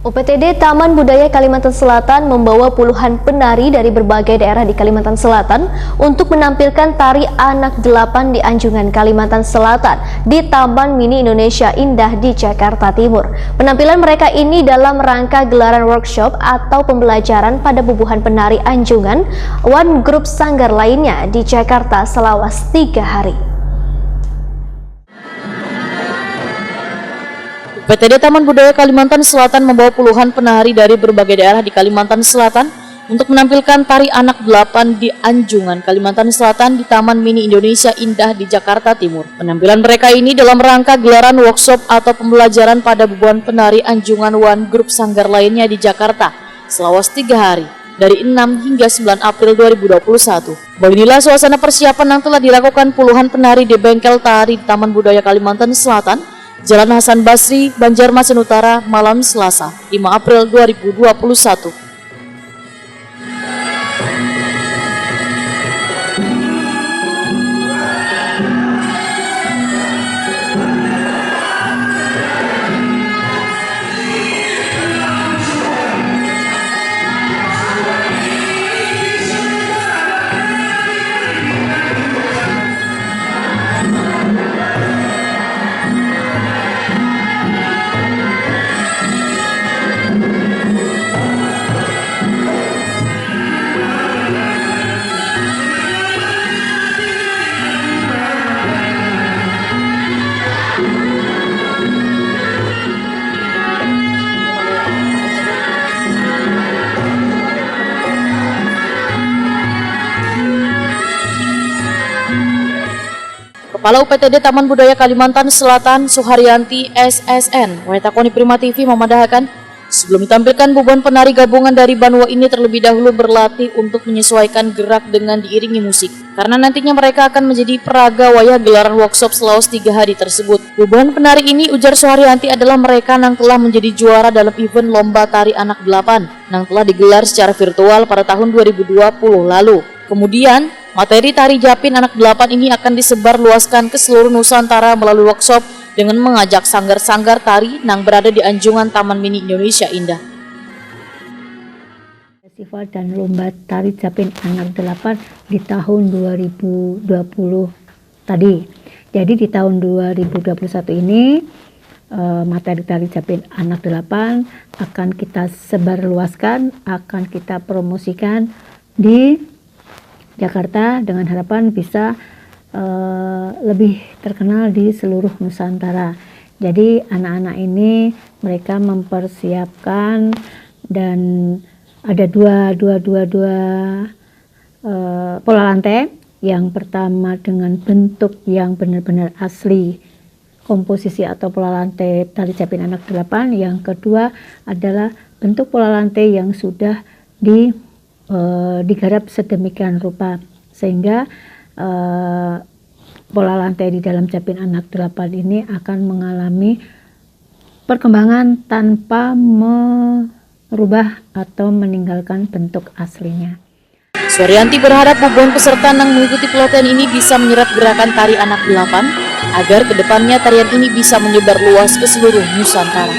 UPTD Taman Budaya Kalimantan Selatan membawa puluhan penari dari berbagai daerah di Kalimantan Selatan untuk menampilkan tari anak delapan di Anjungan, Kalimantan Selatan di Taman Mini Indonesia Indah di Jakarta Timur. Penampilan mereka ini dalam rangka gelaran workshop atau pembelajaran pada bubuhan penari Anjungan, One Group Sanggar lainnya di Jakarta selama 3 hari. UPTD Taman Budaya Kalimantan Selatan membawa puluhan penari dari berbagai daerah di Kalimantan Selatan untuk menampilkan tari anak delapan di Anjungan, Kalimantan Selatan di Taman Mini Indonesia Indah di Jakarta Timur. Penampilan mereka ini dalam rangka gelaran workshop atau pembelajaran pada bubuhan penari Anjungan One Group Sanggar lainnya di Jakarta selama 3 hari dari 6 hingga 9 April 2021. Beginilah suasana persiapan yang telah dilakukan puluhan penari di bengkel tari di Taman Budaya Kalimantan Selatan, Jalan Hasan Basri, Banjarmasin Utara, malam Selasa, 5 April 2021. Kepala UPTD Taman Budaya Kalimantan Selatan Suharyanti SSN Wetakoni Prima TV memandahkan sebelum ditampilkan bubuhan penari gabungan dari Banua ini terlebih dahulu berlatih untuk menyesuaikan gerak dengan diiringi musik karena nantinya mereka akan menjadi peraga wayah gelaran workshop selama 3 hari tersebut. Bubuhan penari ini, ujar Suharyanti, adalah mereka yang telah menjadi juara dalam event lomba tari anak delapan yang telah digelar secara virtual pada tahun 2020 lalu. Kemudian, materi tari Japin anak delapan ini akan disebar luaskan ke seluruh Nusantara melalui workshop dengan mengajak sanggar-sanggar tari yang berada di Anjungan Taman Mini Indonesia Indah. Festival dan lomba tari Japin anak delapan di tahun 2020 tadi. Jadi di tahun 2021 ini materi tari Japin anak delapan akan kita sebarluaskan, akan kita promosikan di Jakarta dengan harapan bisa lebih terkenal di seluruh Nusantara. Jadi anak-anak ini mereka mempersiapkan dan ada dua pola lantai. Yang pertama dengan bentuk yang benar-benar asli komposisi atau pola lantai tari Japin anak delapan. Yang kedua adalah bentuk pola lantai yang sudah digarap sedemikian rupa sehingga pola lantai di dalam Japin anak delapan ini akan mengalami perkembangan tanpa merubah atau meninggalkan bentuk aslinya. Suharyanti berharap bubuhan peserta yang mengikuti pelatihan ini bisa menyerap gerakan tari anak delapan agar kedepannya tarian ini bisa menyebar luas ke seluruh Nusantara.